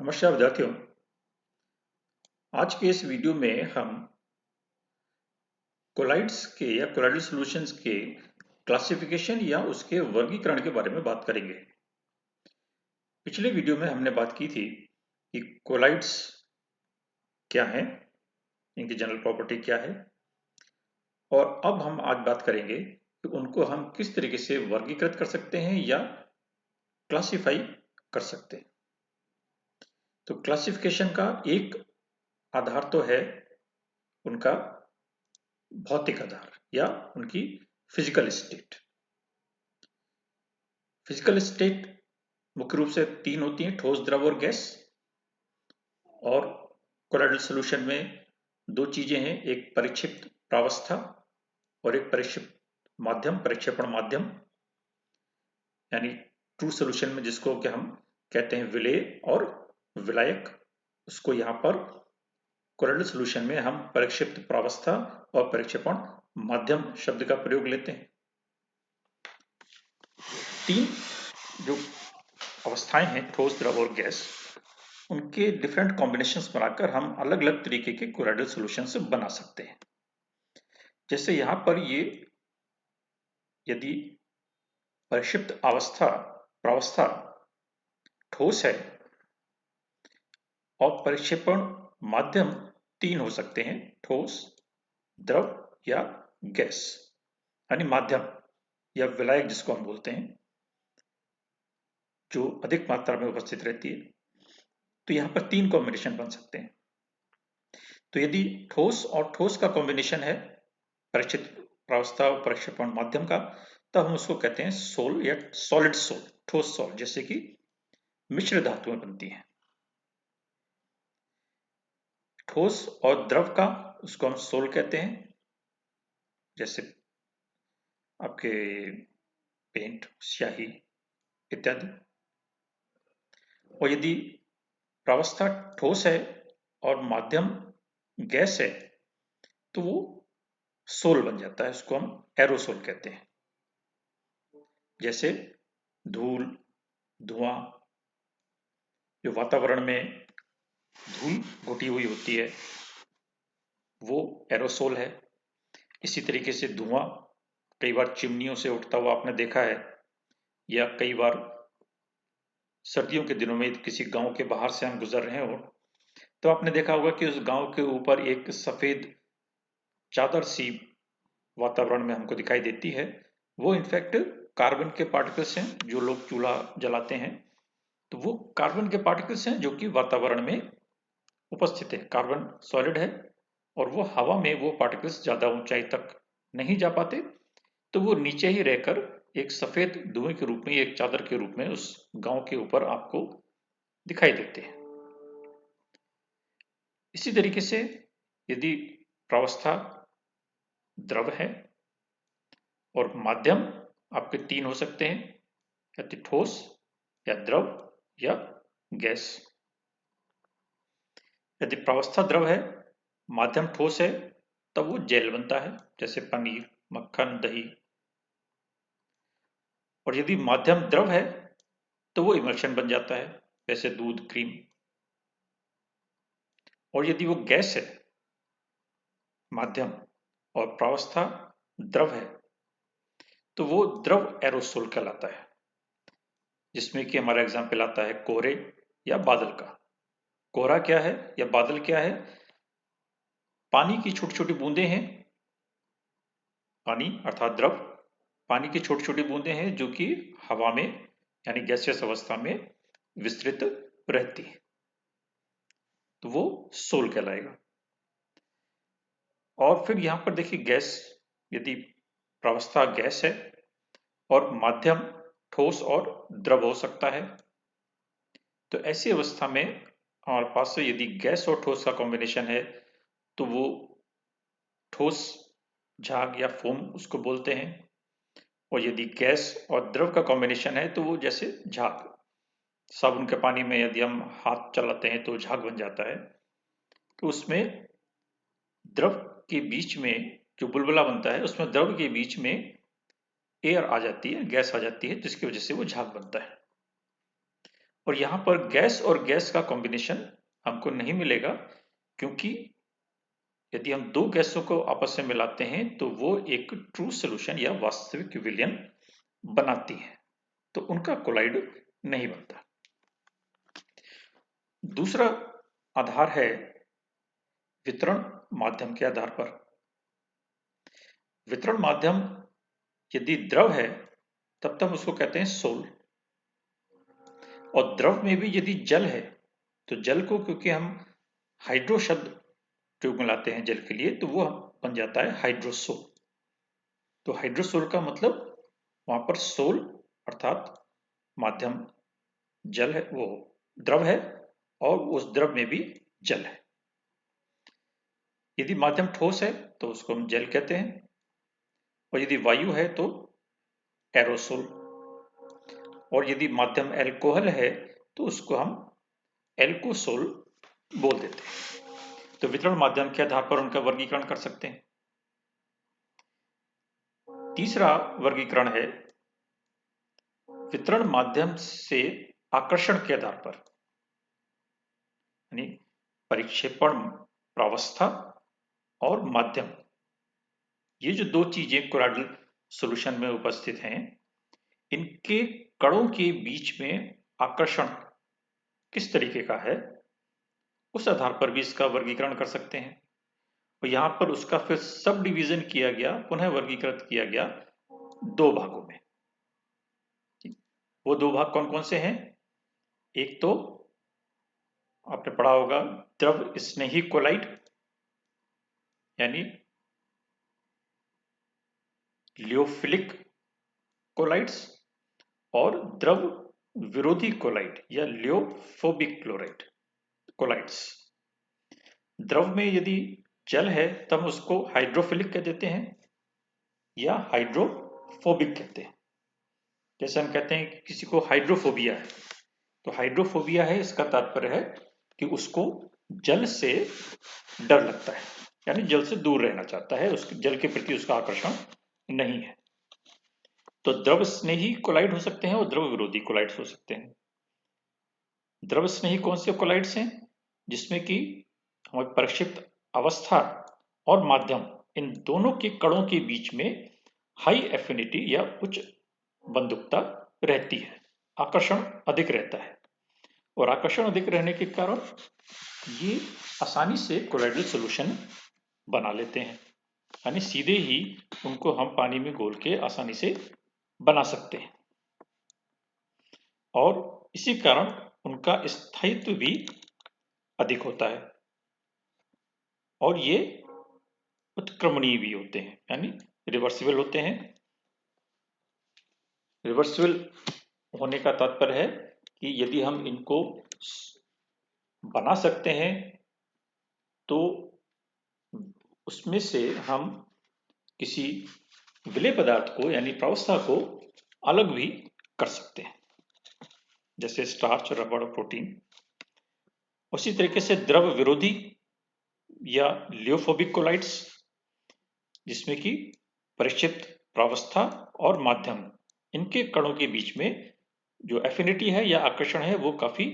नमस्कार विद्यार्थियों। आज के इस वीडियो में हम कोलाइड्स के या कोलाइडल सॉल्यूशंस के क्लासिफिकेशन या उसके वर्गीकरण के बारे में बात करेंगे। पिछले वीडियो में हमने बात की थी कि कोलाइड्स क्या हैं, इनकी जनरल प्रॉपर्टी क्या है, और अब हम आज बात करेंगे कि उनको हम किस तरीके से वर्गीकृत कर सकते हैं या क्लासिफाई कर सकते हैं। तो क्लासिफिकेशन का एक आधार तो है उनका भौतिक आधार या उनकी फिजिकल स्टेट। फिजिकल स्टेट मुख्य रूप से तीन होती हैं, ठोस, द्रव और गैस। और कोलाइडल सॉल्यूशन में दो चीजें हैं, एक परिक्षिप्त प्रावस्था और एक परिक्षेपण माध्यम, यानी ट्रू सॉल्यूशन में जिसको कि हम कहते हैं विलेय और विलायक, उसको यहाँ पर कोलाइडल सॉल्यूशन में हम परिक्षिप्त प्रावस्था और परिक्षेपण माध्यम शब्द का प्रयोग लेते हैं। तीन जो अवस्थाएं हैं, ठोस, द्रव और गैस, उनके डिफरेंट कॉम्बिनेशंस बनाकर हम अलग अलग तरीके के कोलाइडल सॉल्यूशंस बना सकते हैं। जैसे यहां पर ये यदि परिक्षिप्त प्रावस्था ठोस है और परिक्षेपण माध्यम तीन हो सकते हैं, ठोस, द्रव या गैस, यानी माध्यम या विलायक जिसको हम बोलते हैं, जो अधिक मात्रा में उपस्थित रहती है। तो यहां पर तीन कॉम्बिनेशन बन सकते हैं। तो यदि ठोस और ठोस का कॉम्बिनेशन है, परिक्षिप्त प्रावस्था और परिक्षेपण माध्यम का, तब हम उसको कहते हैं सोल या सॉलिड सोल, ठोस सोल, जैसे कि मिश्र धातुएं बनती हैं। ठोस और द्रव का उसको हम सोल कहते हैं, जैसे आपके पेंट, स्याही इत्यादि। और यदि प्रावस्था ठोस है और माध्यम गैस है तो वो सोल बन जाता है, उसको हम एरोसोल कहते हैं। जैसे धूल, धुआं, जो वातावरण में धूल घुटी हुई होती है वो एरोसोल है। इसी तरीके से धुआं कई बार चिमनियों से उठता हुआ आपने देखा है, या कई बार सर्दियों के दिनों में किसी गांव के बाहर से हम गुजर रहे हो तो आपने देखा होगा कि उस गांव के ऊपर एक सफेद चादर सी वातावरण में हमको दिखाई देती है। वो इनफैक्ट कार्बन के पार्टिकल्स हैं। जो लोग चूल्हा जलाते हैं तो वो कार्बन के पार्टिकल्स हैं जो कि वातावरण में उपस्थित है। कार्बन सॉलिड है और वो हवा में वो पार्टिकल्स ज्यादा ऊंचाई तक नहीं जा पाते, तो वो नीचे ही रहकर एक सफेद धुएं के रूप में, एक चादर के रूप में उस गांव के ऊपर आपको दिखाई देते हैं। इसी तरीके से यदि प्रावस्था द्रव है और माध्यम आपके तीन हो सकते हैं, यदि ठोस या द्रव या गैस। यदि प्रावस्था द्रव है, माध्यम ठोस है, तब वो जेल बनता है, जैसे पनीर, मक्खन, दही। और यदि माध्यम द्रव है तो वो इमल्शन बन जाता है, जैसे दूध, क्रीम। और यदि वो गैस है माध्यम और प्रावस्था द्रव है तो वो द्रव एरोसोल कहलाता है, जिसमें कि हमारा एग्जाम्पल आता है कोहरे या बादल का। कोहरा क्या है या बादल क्या है? पानी की छोटी छोटी बूंदें हैं, पानी अर्थात द्रव, पानी की छोटी छोटी बूंदें हैं जो कि हवा में यानी गैसियस अवस्था में विस्तृत रहती है, तो वो सोल कहलाएगा। और फिर यहां पर देखिए गैस, यदि प्रावस्था गैस है और माध्यम ठोस और द्रव हो सकता है, तो ऐसी अवस्था में हमारे पास से यदि गैस और ठोस का कॉम्बिनेशन है तो वो ठोस झाग या फोम उसको बोलते हैं। और यदि गैस और द्रव का कॉम्बिनेशन है तो वो जैसे झाग, साबुन के पानी में यदि हम हाथ चलाते हैं तो झाग बन जाता है, तो उसमें द्रव के बीच में जो बुलबुला बनता है उसमें द्रव के बीच में एयर आ जाती है, गैस आ जाती है, जिसकी वजह से वो झाग बनता है। और यहां पर गैस और गैस का कॉम्बिनेशन हमको नहीं मिलेगा, क्योंकि यदि हम दो गैसों को आपस में मिलाते हैं तो वो एक ट्रू सॉल्यूशन या वास्तविक विलयन बनाती है, तो उनका कोलाइड नहीं बनता। दूसरा आधार है वितरण माध्यम के आधार पर। वितरण माध्यम यदि द्रव है तब तक उसको कहते हैं सोल, और द्रव में भी यदि जल है तो जल को, क्योंकि हम हाइड्रो शब्द प्रयोग में लाते हैं जल के लिए, तो वो बन जाता है हाइड्रोसोल। तो हाइड्रोसोल का मतलब वहां पर सोल अर्थात माध्यम जल है, वो द्रव है, और उस द्रव में भी जल है। यदि माध्यम ठोस है तो उसको हम जल कहते हैं, और यदि वायु है तो एरोसोल, और यदि माध्यम एल्कोहल है तो उसको हम एल्कोसोल बोल देते हैं। तो वितरण माध्यम के आधार पर उनका वर्गीकरण कर सकते हैं। तीसरा वर्गीकरण है वितरण माध्यम से आकर्षण के आधार पर, यानी परिक्षेपण प्रावस्था और माध्यम, ये जो दो चीजें कोलाइडल सॉल्यूशन में उपस्थित हैं, इनके कणों के बीच में आकर्षण किस तरीके का है, उस आधार पर भी इसका वर्गीकरण कर सकते हैं। और यहां पर उसका फिर सब डिवीजन किया गया, पुनः वर्गीकृत किया गया दो भागों में। वो दो भाग कौन कौन से हैं? एक तो आपने पढ़ा होगा द्रव स्नेही कोलाइड, यानी लियोफिलिक कोलाइड्स, और द्रव विरोधी कोलाइड या लियोफोबिक क्लोराइड कोलाइड्स। द्रव में यदि जल है तब उसको हाइड्रोफिलिक कह देते हैं या हाइड्रोफोबिक कहते हैं। जैसे हम कहते हैं कि किसी को हाइड्रोफोबिया है, तो हाइड्रोफोबिया है इसका तात्पर्य है कि उसको जल से डर लगता है, यानी जल से दूर रहना चाहता है, उसके जल के प्रति उसका आकर्षण नहीं है। तो द्रव स्नेही कोलाइड हो सकते हैं और द्रव विरोधी कोलाइड्स हो सकते हैं। द्रव स्नेही कौन से कोलाइड्स हैं? जिसमें कि हमारे प्रक्षिप्त अवस्था और माध्यम, इन दोनों के कणों के बीच में हाई एफिनिटी या उच्च बंधुकता रहती है, आकर्षण अधिक रहता है, और आकर्षण अधिक रहने के कारण ये आसानी से कोलाइडल सॉल्यूशन बना लेते हैं, यानी सीधे ही उनको हम पानी में घोल के आसानी से बना सकते हैं, और इसी कारण उनका स्थायित्व भी अधिक होता है, और ये उत्क्रमणीय भी होते हैं, यानी रिवर्सिबल होते हैं। रिवर्सिबल होने का तात्पर्य है कि यदि हम इनको बना सकते हैं तो उसमें से हम किसी विलेय पदार्थ को यानी प्रावस्था को अलग भी कर सकते हैं, जैसे स्टार्च, रबड़, प्रोटीन। उसी तरीके से द्रव विरोधी या लियोफोबिक कोलाइड्स, जिसमें कि परिक्षिप्त प्रावस्था और माध्यम, इनके कणों के बीच में जो एफिनिटी है या आकर्षण है वो काफी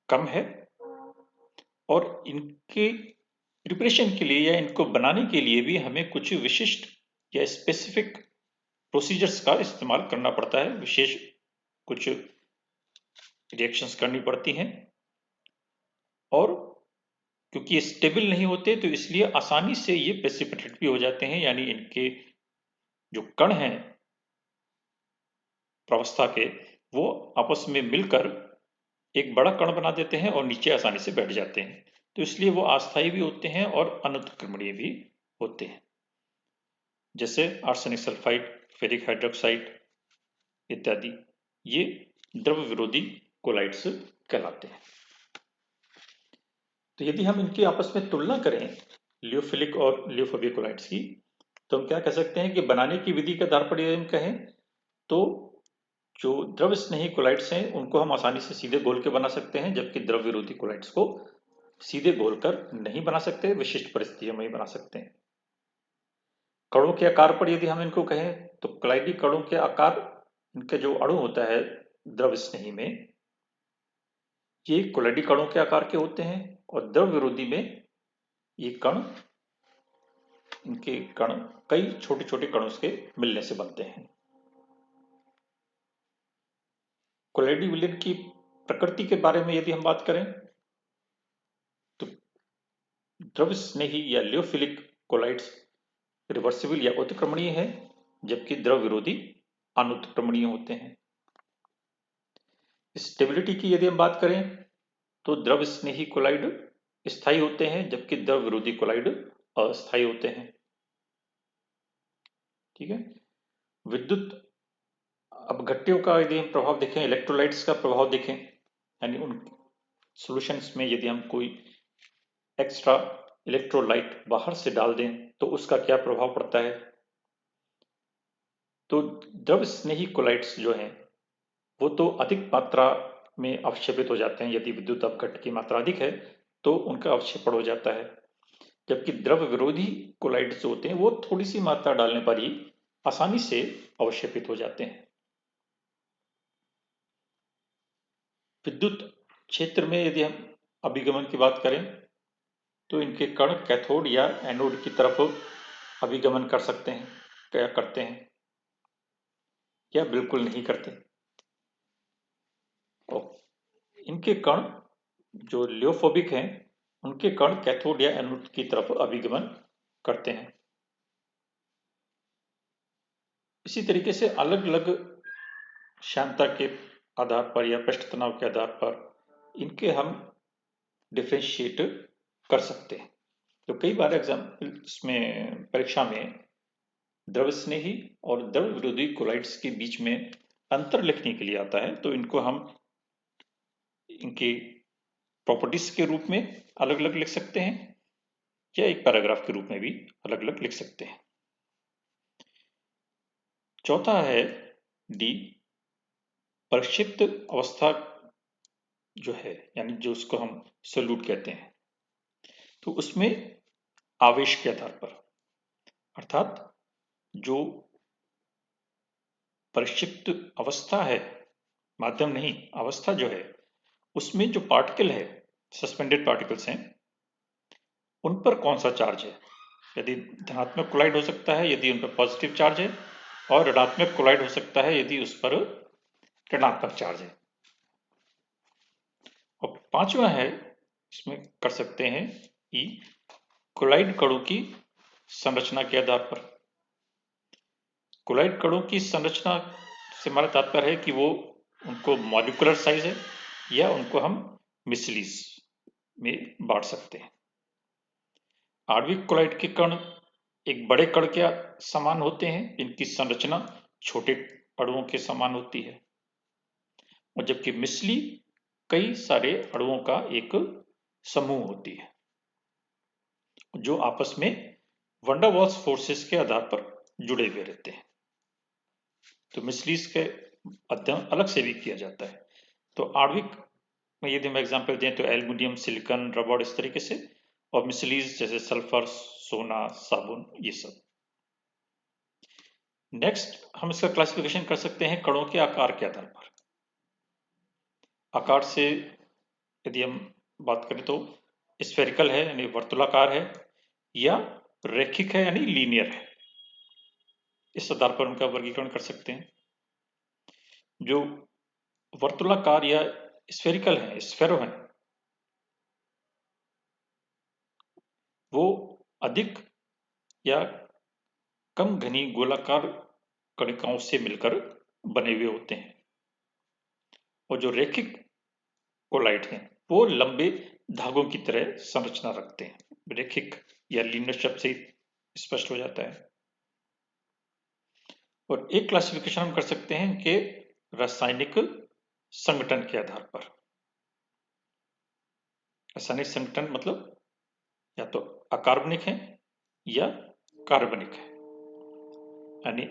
कम है, और इनके प्रिपरेशन के लिए या इनको बनाने के लिए भी हमें कुछ विशिष्ट या स्पेसिफिक प्रोसीजर्स का इस्तेमाल करना पड़ता है, विशेष कुछ रिएक्शंस करनी पड़ती हैं, और क्योंकि ये स्टेबल नहीं होते तो इसलिए आसानी से ये प्रेसिपिटेट भी हो जाते हैं, यानी इनके जो कण हैं प्रावस्था के, वो आपस में मिलकर एक बड़ा कण बना देते हैं और नीचे आसानी से बैठ जाते हैं, तो इसलिए वो अस्थायी भी होते हैं और अनुत्क्रमणीय भी होते हैं, जैसे आर्सेनिक सल्फाइड, फेरिक हाइड्रोक्साइड इत्यादि। ये द्रव विरोधी कोलाइड्स कहलाते हैं। तो यदि हम इनकी आपस में तुलना करें लियोफिलिक और लियोफोबिक कोलाइड्स की, तो हम क्या कह सकते हैं कि बनाने की विधि के आधार पर यदि हम कहें तो जो द्रव स्नेही कोलाइड्स हैं उनको हम आसानी से सीधे घोल के बना सकते हैं, जबकि द्रव विरोधी कोलाइड्स को सीधे घोलकर नहीं बना सकते, विशिष्ट परिस्थितियों में ही बना सकते हैं। कणों के आकार पर यदि हम इनको कहें तो कोलाइडी कणों के आकार, इनके जो अणु होता है द्रव स्नेही में, ये कोलेडी कणों के आकार के होते हैं और द्रव विरोधी में ये कण, इनके कण कई छोटे छोटे कणों के मिलने से बनते हैं। कोलेडी विलयन की प्रकृति के बारे में यदि हम बात करें तो द्रव स्नेही या लियोफिलिक कोलाइड्स रिवर्सिबल या उत्क्रमणीय है, जबकि द्रव विरोधी अनुत्क्रमणीय होते हैं। स्टेबिलिटी की यदि हम बात करें तो द्रव स्नेही कोलाइड स्थायी होते हैं, जबकि द्रव विरोधी कोलाइड अस्थायी होते हैं। ठीक है। विद्युत अपघट्यों का यदि हम प्रभाव देखें, इलेक्ट्रोलाइट्स का प्रभाव देखें, यानी उन सॉल्यूशंस में यदि हम कोई एक्स्ट्रा इलेक्ट्रोलाइट बाहर से डाल दें तो उसका क्या प्रभाव पड़ता है। तो द्रव स्नेही कोलाइड्स जो हैं वो तो अधिक मात्रा में अवक्षेपित हो जाते हैं, यदि विद्युत अपघट्य की मात्रा अधिक है तो उनका अवक्षेपण हो जाता है, जबकि द्रव विरोधी कोलाइड्स जो होते हैं वो थोड़ी सी मात्रा डालने पर ही आसानी से अवक्षेपित हो जाते हैं। विद्युत क्षेत्र में यदि हम अभिगमन की बात करें तो इनके कण कैथोड या एनोड की तरफ अभिगमन कर सकते हैं, क्या करते हैं या बिल्कुल नहीं करते। और इनके कण जो लियोफोबिक हैं उनके कण कैथोड या एनोड की तरफ अभिगमन करते हैं। इसी तरीके से अलग अलग श्यानता के आधार पर या पृष्ठ तनाव के आधार पर इनके हम डिफ्रेंशिएट कर सकते हैं। तो कई बार एग्जाम्पल्स में परीक्षा में द्रव स्नेही और द्रव विरोधी कोलाइड्स के बीच में अंतर लिखने के लिए आता है, तो इनको हम इनके प्रॉपर्टीज के रूप में अलग अलग लिख सकते हैं या एक पैराग्राफ के रूप में भी अलग अलग लिख सकते हैं। चौथा है डी, प्रक्षिप्त अवस्था जो है, यानी जो उसको हम सोल्यूट कहते हैं, तो उसमें आवेश के आधार पर, अर्थात जो प्रक्षिप्त अवस्था है, माध्यम नहीं अवस्था जो है, उसमें जो पार्टिकल है, सस्पेंडेड पार्टिकल्स हैं, उन पर कौन सा चार्ज है। यदि धनात्मक कोलाइड हो सकता है यदि उन पर पॉजिटिव चार्ज है, और ऋणात्मक कोलाइड हो सकता है यदि उस पर ऋणात्मक चार्ज है। और पांचवा है, इसमें कर सकते हैं कि कोलाइड कणों की संरचना के आधार पर। कोलाइड कणों की संरचना से हमारा तात्पर्य है कि वो उनको मॉलिक्यूलर साइज है या उनको हम मिसलीज में बांट सकते हैं। आणविक कोलाइड के कण एक बड़े कण के समान होते हैं, इनकी संरचना छोटे अणुओं के समान होती है, और जबकि मिसली कई सारे अणुओं का एक समूह होती है जो आपस में वैन डर वाल्स फोर्सेस के आधार पर जुड़े हुए रहते हैं। तो मिसलीज के अध्ययन अलग से भी किया जाता है। तो आणविक में यदि हम एग्जाम्पल दें तो एल्युमिनियम, सिलिकॉन, रबड़, इस तरीके से, और मिसलीज जैसे सल्फर, सोना, साबुन, ये सब। नेक्स्ट हम इसका क्लासिफिकेशन कर सकते हैं कणों के आकार के आधार पर। आकार से यदि हम बात करें तो स्फेरिकल है यानी वर्तुलाकार है, या रैखिक है यानी लीनियर है, इस आधार पर उनका वर्गीकरण कर सकते हैं। जो वर्तुलाकार या स्फेरिकल है, स्फेरो है, वो अधिक या कम घनी गोलाकार कणिकाओं से मिलकर बने हुए होते हैं, और जो रैखिक कोलाइड हैं वो लंबे धागों की तरह संरचना रखते हैं। रैखिक या लीनियर शब्द से स्पष्ट हो जाता है। और एक क्लासिफिकेशन हम कर सकते हैं कि रासायनिक संगठन के आधार पर। रासायनिक संगठन मतलब या तो अकार्बनिक है या कार्बनिक है, यानी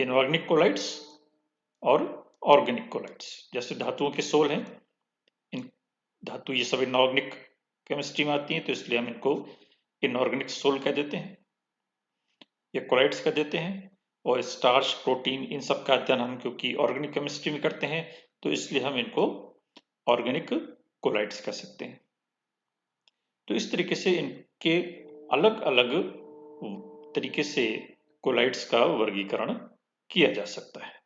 इनऑर्गेनिक कोलाइड्स और ऑर्गेनिक कोलाइड्स। जैसे धातुओं के सोल हैं, इन धातु ये सब इनऑर्गेनिक केमिस्ट्री में आती हैं, तो इसलिए हम इनको इनऑर्गेनिक सोल कह देते हैं या कोलाइड्स कह देते हैं। और स्टार्च, प्रोटीन, इन सब का अध्ययन हम क्योंकि ऑर्गेनिक केमिस्ट्री में करते हैं, तो इसलिए हम इनको ऑर्गेनिक कोलाइड्स कह सकते हैं। तो इस तरीके से इनके अलग अलग तरीके से कोलाइड्स का वर्गीकरण किया जा सकता है।